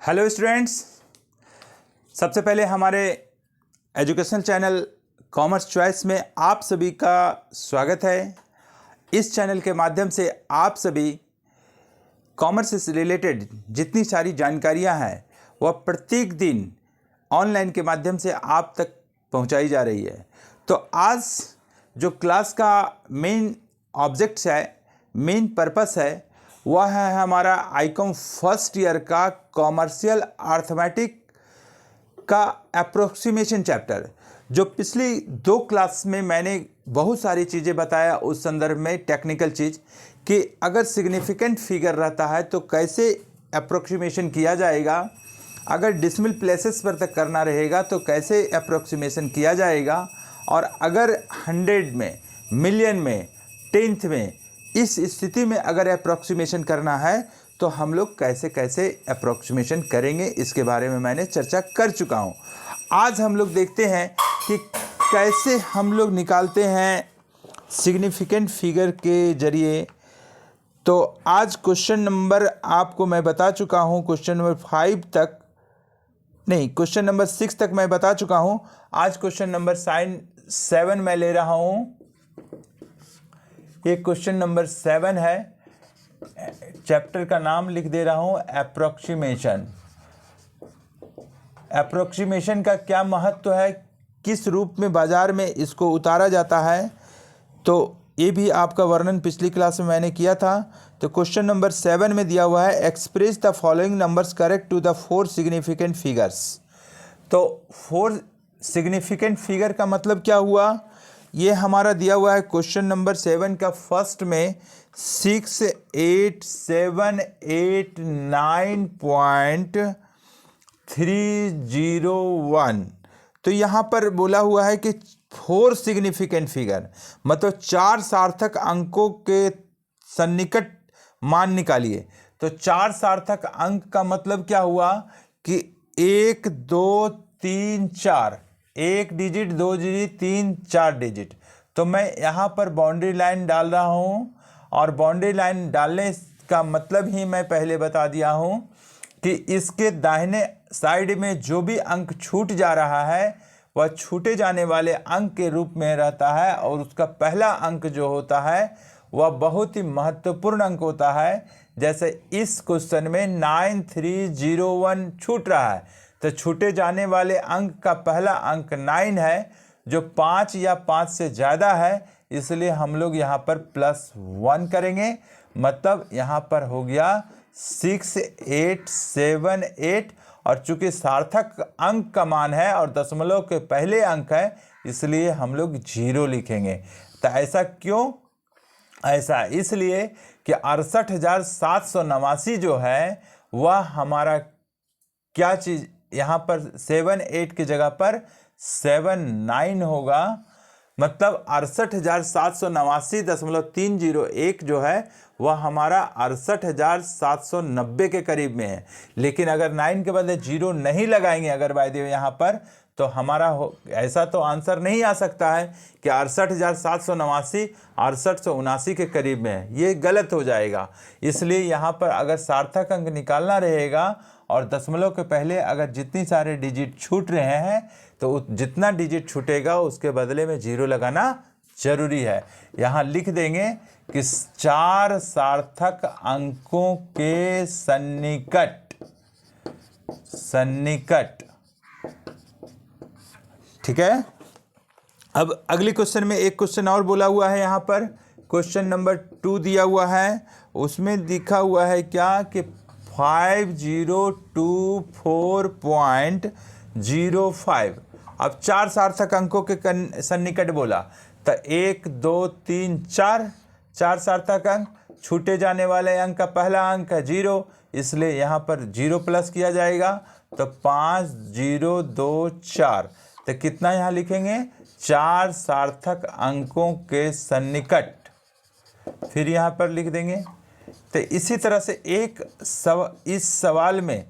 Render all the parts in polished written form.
Hello students, सबसे पहले हमारे एजुकेशनल चैनल कॉमर्स चॉइस में आप सभी का स्वागत है। इस चैनल के माध्यम से आप सभी कॉमर्स से रिलेटेड जितनी सारी जानकारियां हैं वह प्रत्येक दिन ऑनलाइन के माध्यम से आप तक पहुंचाई जा रही है। तो आज जो क्लास का मेन ऑब्जेक्ट्स है, मेन पर्पस है, वह है हमारा आईकॉम फर्स्ट ईयर का कॉमर्शियल अर्थमेटिक का अप्रोक्सीमेशन चैप्टर। जो पिछली दो क्लास में मैंने बहुत सारी चीज़ें बताया उस संदर्भ में, टेक्निकल चीज़ कि अगर सिग्निफिकेंट फिगर रहता है तो कैसे अप्रोक्सीमेशन किया जाएगा, अगर डिसिमल प्लेसेस पर तक करना रहेगा तो कैसे अप्रोक्सीमेशन किया जाएगा, और अगर 100 में, मिलियन में, टेंथ में, इस स्थिति में अगर अप्रोक्सीमेशन करना है तो हम लोग कैसे कैसे अप्रोक्सीमेशन करेंगे, इसके बारे में मैंने चर्चा कर चुका हूँ। आज हम लोग देखते हैं कि कैसे हम लोग निकालते हैं सिग्निफिकेंट फिगर के जरिए। तो आज क्वेश्चन नंबर आपको मैं बता चुका हूँ, क्वेश्चन नंबर 5 तक नहीं, क्वेश्चन नंबर 6 तक मैं बता चुका हूँ। आज क्वेश्चन नंबर 7 मैं ले रहा हूँ। ये क्वेश्चन नंबर 7 है। चैप्टर का नाम लिख दे रहा हूँ अप्रोक्सीमेशन। अप्रोक्सीमेशन का क्या महत्व है, किस रूप में बाजार में इसको उतारा जाता है, तो ये भी आपका वर्णन पिछली क्लास में मैंने किया था। तो क्वेश्चन नंबर 7 में दिया हुआ है, express the following numbers correct to the 4 significant figures. तो 4 सिग्निफिकेंट फिगर का मतलब क्या हुआ, ये हमारा दिया हुआ है क्वेश्चन नंबर 7 का फर्स्ट में 68789.301। तो यहाँ पर बोला हुआ है कि 4 सिग्निफिकेंट फिगर मतलब 4 सार्थक अंकों के सन्निकट मान निकालिए। तो 4 सार्थक अंक का मतलब क्या हुआ कि 1 2 3 4, 1 डिजिट, 2 डिजिट, 3 4 डिजिट। तो मैं यहाँ पर बाउंड्री लाइन डाल रहा हूँ, और बाउंड्री लाइन डालने का मतलब ही मैं पहले बता दिया हूँ कि इसके दाहिने साइड में जो भी अंक छूट जा रहा है वह छूटे जाने वाले अंक के रूप में रहता है, और उसका पहला अंक जो होता है वह बहुत ही महत्वपूर्ण अंक होता है। जैसे इस क्वेश्चन में 9301 छूट रहा है, तो छूटे जाने वाले अंक का पहला अंक 9 है, जो 5 या 5 से ज़्यादा है, इसलिए हम लोग यहाँ पर +1 करेंगे। मतलब यहाँ पर हो गया 6878, और चूंकि सार्थक अंक का मान है और दशमलव के पहले अंक है, इसलिए हम लोग 0 लिखेंगे। तो ऐसा क्यों? ऐसा इसलिए कि 68,789 जो है वह हमारा क्या चीज़, यहाँ पर 78 की जगह पर 79 होगा। मतलब 68,789.301 जो है वह हमारा 68,790 के करीब में है। लेकिन अगर 9 के बदले 0 नहीं लगाएंगे अगर बाय द वे यहाँ पर, तो हमारा ऐसा तो आंसर नहीं आ सकता है कि 68,789 6879 के करीब में है, ये गलत हो जाएगा। इसलिए यहाँ पर अगर सार्थक अंक निकालना रहेगा और दशमलव के पहले अगर जितनी सारे डिजिट छूट रहे हैं तो जितना डिजिट छूटेगा उसके बदले में 0 लगाना जरूरी है। यहाँ लिख देंगे कि 4 सार्थक अंकों के सन्निकट। ठीक है। अब अगले क्वेश्चन में एक क्वेश्चन और बोला हुआ है, यहाँ पर क्वेश्चन नंबर 2 दिया हुआ है, उसमें लिखा हुआ है क्या कि 5024.05। अब 4 सार्थक अंकों के सन्निकट बोला, तो 1 2 3 4 सार्थक अंक, छूटे जाने वाले अंक का पहला अंक है 0, इसलिए यहाँ पर 0 प्लस किया जाएगा। तो 5024, तो कितना यहाँ लिखेंगे, 4 सार्थक अंकों के सन्निकट, फिर यहाँ पर लिख देंगे। तो इसी तरह से इस सवाल में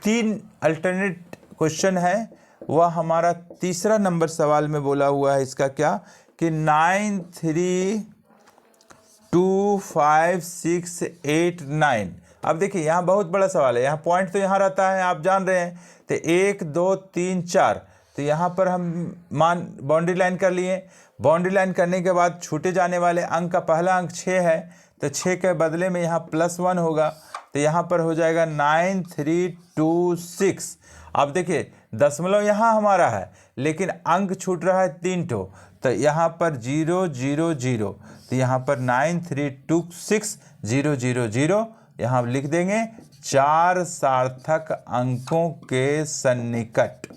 3 अल्टरनेट क्वेश्चन है, वह हमारा तीसरा नंबर सवाल में बोला हुआ है इसका क्या कि 932569 अब देखिए यहाँ बहुत बड़ा सवाल है, यहाँ पॉइंट तो यहाँ रहता है, आप जान रहे हैं। तो 1 2 3 4, तो यहाँ पर हम मान बाउंड्री लाइन कर लिए। बाउंड्री लाइन करने के बाद छूटे जाने वाले अंक का पहला अंक 6 है, तो 6 के बदले में यहाँ +1 होगा, तो यहाँ पर हो जाएगा 9326। अब देखिए दशमलव यहाँ हमारा है, लेकिन अंक छूट रहा है 3 ठो, तो यहाँ पर 0 0 0, तो यहाँ पर 9326,000 यहाँ लिख देंगे 4 सार्थक अंकों के सन्निकट।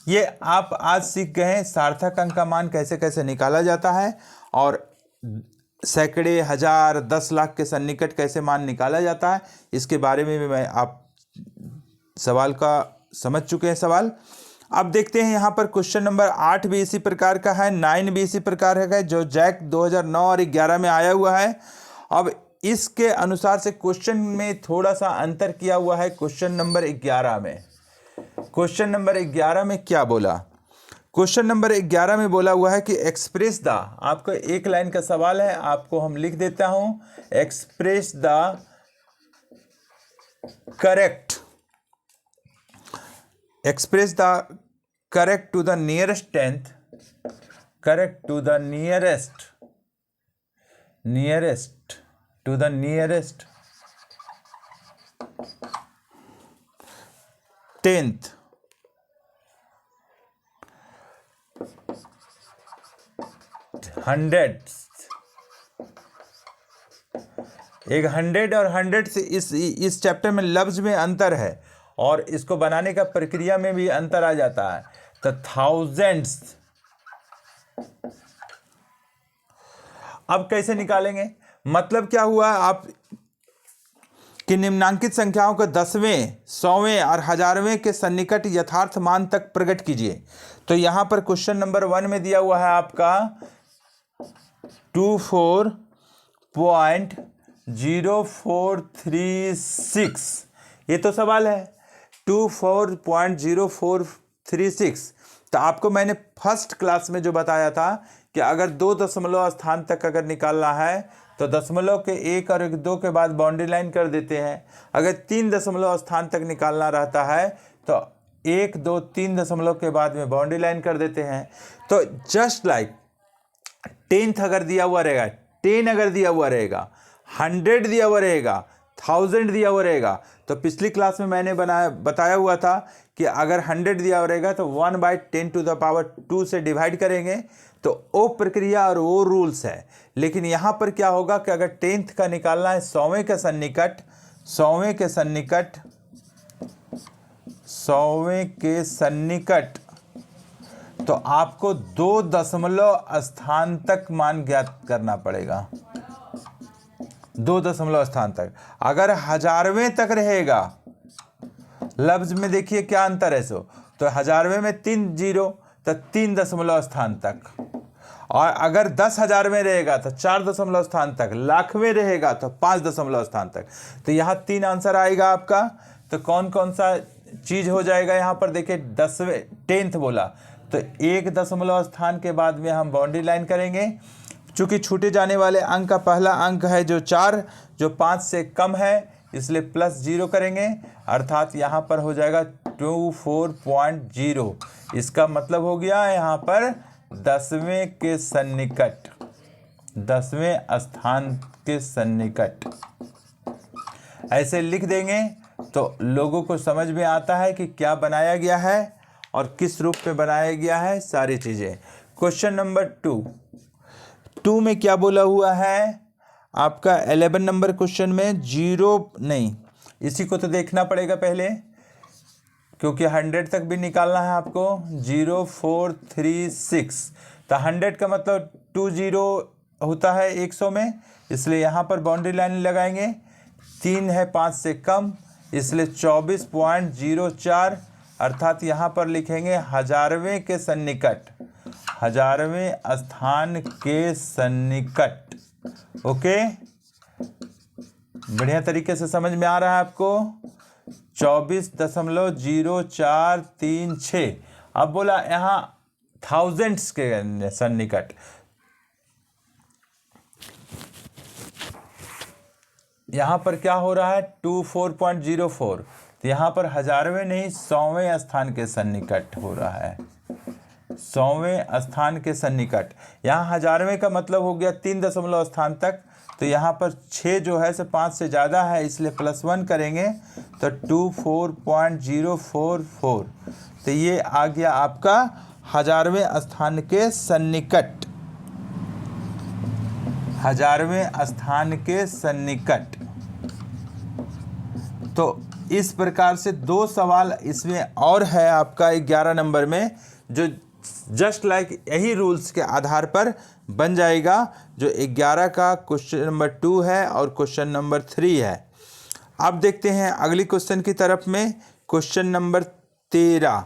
ये आप आज सीख गए हैं सार्थक अंक का मान कैसे कैसे निकाला जाता है, और सैकड़े, हजार, 10 लाख के सन्निकट कैसे मान निकाला जाता है, इसके बारे में भी मैं आप सवाल का समझ चुके हैं सवाल। अब देखते हैं यहाँ पर क्वेश्चन नंबर 8 भी इसी प्रकार का है, 9 भी इसी प्रकार है, जो जैक 2009 और 11 में आया हुआ है। अब इसके अनुसार से क्वेश्चन में थोड़ा सा अंतर किया हुआ है। क्वेश्चन नंबर 11 में, क्वेश्चन नंबर 11 में क्या बोला? क्वेश्चन नंबर 11 में बोला हुआ है कि एक्सप्रेस द, आपको एक लाइन का सवाल है, आपको हम लिख देता हूं, express the correct, express the correct to the nearest tenth, correct to the nearest to the nearest tenth, hundreds. एक 100 और 100 से इस चैप्टर में लफ्ज में अंतर है, और इसको बनाने का प्रक्रिया में भी अंतर आ जाता है। तो थाउजेंड्स अब कैसे निकालेंगे? मतलब क्या हुआ आप कि निम्नांकित संख्याओं को 10वें, 100वें और 1000वें के सन्निकट यथार्थ मान तक प्रकट कीजिए। तो यहां पर क्वेश्चन नंबर 1 में दिया हुआ है आपका 24.0436, ये तो सवाल है 24.0436। तो आपको मैंने फर्स्ट क्लास में जो बताया था कि अगर 2 दशमलव स्थान तक अगर निकालना है तो दशमलव के 1 और 2 के बाद बाउंड्री लाइन कर देते हैं। अगर 3 दशमलव स्थान तक निकालना रहता है तो 1 2 3 दशमलव के बाद में बाउंड्री लाइन कर देते हैं। तो जस्ट लाइक 10th अगर दिया हुआ रहेगा, 10 अगर दिया हुआ रहेगा, 100 दिया हुआ रहेगा, 1000 दिया हुआ रहेगा, तो पिछली क्लास में मैंने बताया हुआ था कि अगर 100 दिया हुआ रहेगा तो 1/10⁻² से डिवाइड करेंगे, तो वो प्रक्रिया और वो रूल्स है। लेकिन यहाँ पर क्या होगा कि अगर 10th का निकालना है 100वें के सन्निकट, 100वें के सन्निकट, 100वें के सन्निकट, तो आपको 2 दशमलव स्थान तक मान ज्ञात करना पड़ेगा, 2 दशमलव स्थान तक। अगर 1000वें तक रहेगा, लफ्ज में देखिए क्या अंतर है सो, तो 1000वें में 3 0, तो 3 दशमलव स्थान तक, और अगर 10,000 में रहेगा तो 4 दशमलव स्थान तक, लाखवें रहेगा तो 5 दशमलव स्थान तक। तो यहाँ 3 आंसर आएगा आपका। तो कौन कौन सा चीज हो जाएगा यहाँ पर देखिए, 10th बोला तो 1 दशमलव स्थान के बाद में हम बाउंड्री लाइन करेंगे। चूंकि छूटे जाने वाले अंक का पहला अंक है जो 4, जो 5 से कम है, इसलिए +0 करेंगे, अर्थात यहाँ पर हो जाएगा 24.0। इसका मतलब हो गया यहाँ पर 10वें के सन्निकट, 10वें स्थान के सन्निकट। ऐसे लिख देंगे तो लोगों को समझ में आता है कि क्या बनाया गया है और किस रूप में बनाया गया है सारी चीज़ें। क्वेश्चन नंबर 2 में क्या बोला हुआ है आपका 11 नंबर क्वेश्चन में 0 नहीं, इसी को तो देखना पड़ेगा पहले, क्योंकि 100 तक भी निकालना है आपको। 0436, तो 100 का मतलब 20 होता है 100 में, इसलिए यहाँ पर बाउंड्री लाइन लगाएंगे। 3 है 5 से कम, इसलिए 24.04, अर्थात यहाँ पर लिखेंगे 1000वें के सन्निकट, 1000वें स्थान के सन्निकट। ओके, बढ़िया तरीके से समझ में आ रहा है आपको। 24.0436। अब बोला यहाँ थाउजेंड्स के सन्निकट, यहाँ पर क्या हो रहा है 24.04, तो यहाँ पर हजारवें नहीं 100वें स्थान के सन्निकट हो रहा है, 100वें स्थान के सन्निकट। यहाँ हजारवें का मतलब हो गया 3 दशमलव स्थान तक, तो यहाँ पर 6 जो है से 5 से ज़्यादा है, इसलिए +1 करेंगे तो 24.044, तो ये आ गया आपका हजारवें स्थान के सन्निकट, हजारवें स्थान के सन्निकट। तो इस प्रकार से 2 सवाल इसमें और है आपका 11 नंबर में, जो जस्ट लाइक यही रूल्स के आधार पर बन जाएगा, जो 11 का क्वेश्चन नंबर 2 है और क्वेश्चन नंबर 3 है। अब देखते हैं अगली क्वेश्चन की तरफ में, क्वेश्चन नंबर 13।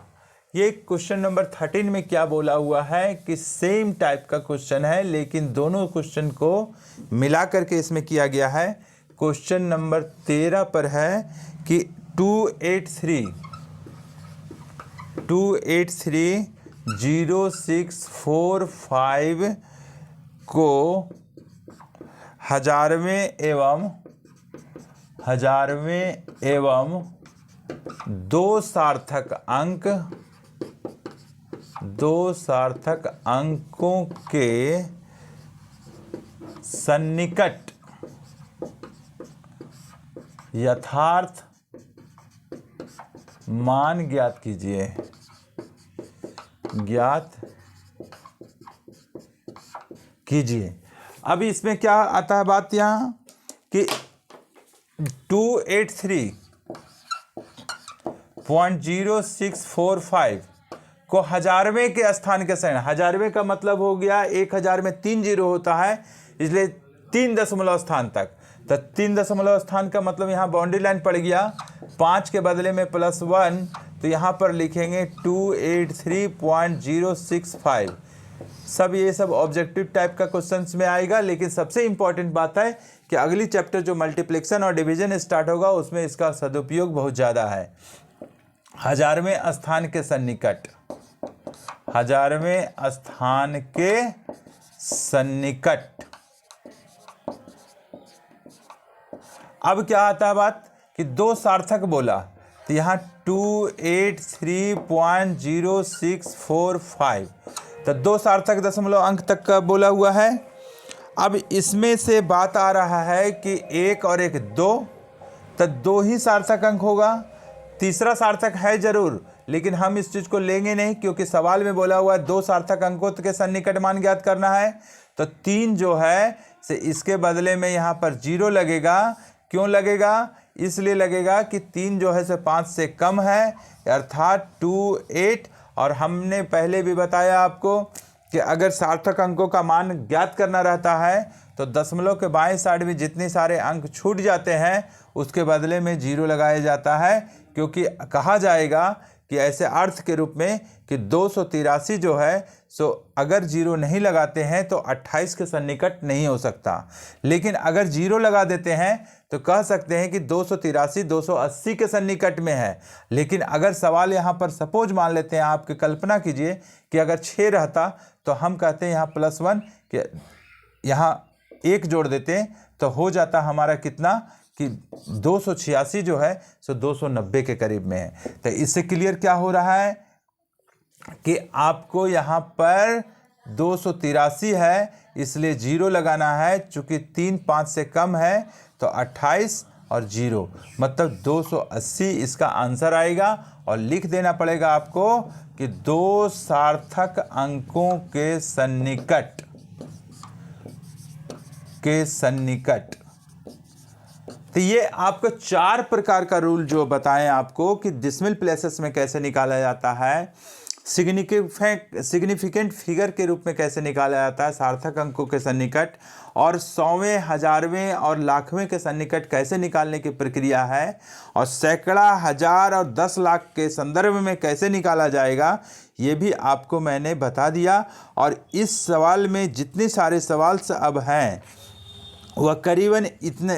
ये क्वेश्चन नंबर 13 में क्या बोला हुआ है कि सेम टाइप का क्वेश्चन है, लेकिन दोनों क्वेश्चन को मिला करके इसमें किया गया है। क्वेश्चन नंबर 13 पर है कि 2830645 को हजारवें एवं 2 सार्थक अंकों के सन्निकट यथार्थ मान ज्ञात कीजिए। अब इसमें क्या आता है बात यहाँ कि 283.0645 को हजारवें के स्थान के सन्निकट, हजारवें का मतलब हो गया 1000 में 3 जीरो होता है, इसलिए 3 दशमलव स्थान तक, तो 3 दशमलव स्थान का मतलब यहाँ बाउंड्री लाइन पड़ गया, 5 के बदले में +1, तो यहाँ पर लिखेंगे 283.065। सब ये सब ऑब्जेक्टिव टाइप का क्वेश्चंस में आएगा, लेकिन सबसे इम्पॉर्टेंट बात है कि अगली चैप्टर जो मल्टीप्लिकेशन और डिवीजन स्टार्ट होगा उसमें इसका सदुपयोग बहुत ज़्यादा है। हजारवें स्थान के सन्निकट, हजारवें स्थान के सन्निकट। अब क्या आता है बात कि 2 सार्थक बोला, तो यहाँ 283.0645, तो 2 सार्थक दशमलव अंक तक का बोला हुआ है। अब इसमें से बात आ रहा है कि 1 और 1 2, तो 2 ही सार्थक अंक होगा, तीसरा सार्थक है जरूर, लेकिन हम इस चीज़ को लेंगे नहीं, क्योंकि सवाल में बोला हुआ है 2 सार्थक अंकों के सन्निकट मान ज्ञात करना है। तो 3 जो है से इसके बदले में यहाँ पर 0 लगेगा। क्यों लगेगा? इसलिए लगेगा कि 3 जो है से 5 से कम है, अर्थात 28। और हमने पहले भी बताया आपको कि अगर सार्थक अंकों का मान ज्ञात करना रहता है तो दशमलव के बाएं साइड में जितने सारे अंक छूट जाते हैं उसके बदले में 0 लगाया जाता है, क्योंकि कहा जाएगा कि ऐसे अर्थ के रूप में कि 283 जो है सो अगर 0 नहीं लगाते हैं तो 28 के सन्निकट नहीं हो सकता, लेकिन अगर 0 लगा देते हैं तो कह सकते हैं कि 283 280 के सन्निकट में है। लेकिन अगर सवाल यहाँ पर सपोज मान लेते हैं, आपकी कल्पना कीजिए कि अगर 6 रहता तो हम कहते हैं यहाँ +1 कि यहाँ 1 जोड़ देते तो हो जाता हमारा कितना कि 286 जो है सो 290 के करीब में है। तो इससे क्लियर क्या हो रहा है कि आपको यहाँ पर 283 है, इसलिए 0 लगाना है। चूँकि 3 5 से कम है तो 28 और 0 मतलब 280 इसका आंसर आएगा। और लिख देना पड़ेगा आपको कि 2 सार्थक अंकों के सन्निकट। तो ये आपको 4 प्रकार का रूल जो बताएं आपको कि डिसिमल प्लेसेस में कैसे निकाला जाता है, सिग्निफिकेंट फिगर के रूप में कैसे निकाला जाता है सार्थक अंकों के सन्निकट, और 100वें, हजारवें और लाखवें के सन्निकट कैसे निकालने की प्रक्रिया है, और सैकड़ा, हजार और 10 लाख के संदर्भ में कैसे निकाला जाएगा, ये भी आपको मैंने बता दिया। और इस सवाल में जितने सारे सवाल अब हैं वह करीबन इतने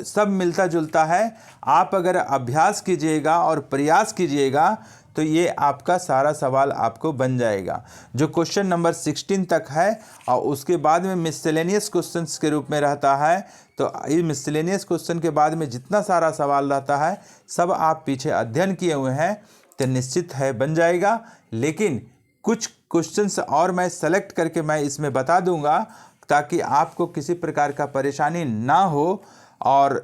सब मिलता जुलता है। आप अगर अभ्यास कीजिएगा और प्रयास कीजिएगा तो ये आपका सारा सवाल आपको बन जाएगा, जो क्वेश्चन नंबर 16 तक है। और उसके बाद में मिसलेनियस क्वेश्चंस के रूप में रहता है। तो ये मिसलेनियस क्वेश्चन के बाद में जितना सारा सवाल रहता है सब आप पीछे अध्ययन किए हुए हैं तो निश्चित है बन जाएगा। लेकिन कुछ क्वेश्चंस और मैं सेलेक्ट करके मैं इसमें बता दूंगा ताकि आपको किसी प्रकार का परेशानी ना हो और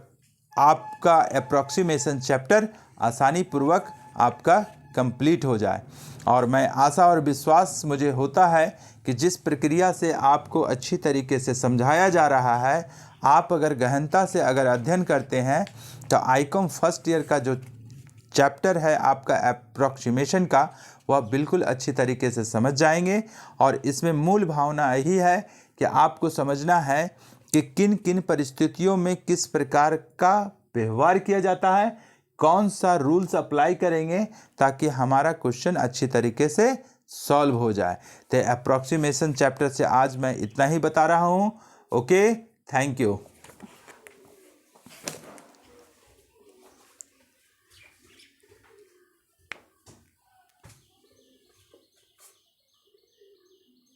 आपका अप्रॉक्सीमेशन चैप्टर आसानी पूर्वक आपका कंप्लीट हो जाए। और मैं आशा और विश्वास मुझे होता है कि जिस प्रक्रिया से आपको अच्छी तरीके से समझाया जा रहा है, आप अगर गहनता से अगर अध्ययन करते हैं तो आईकॉम फर्स्ट ईयर का जो चैप्टर है आपका अप्रॉक्सीमेशन का, वह बिल्कुल अच्छी तरीके से समझ जाएंगे। और इसमें मूल भावना यही है कि आपको समझना है कि किन किन परिस्थितियों में किस प्रकार का व्यवहार किया जाता है, कौन सा रूल्स अप्लाई करेंगे ताकि हमारा क्वेश्चन अच्छी तरीके से सॉल्व हो जाए। तो अप्रॉक्सीमेशन चैप्टर से आज मैं इतना ही बता रहा हूँ। Okay, thank you.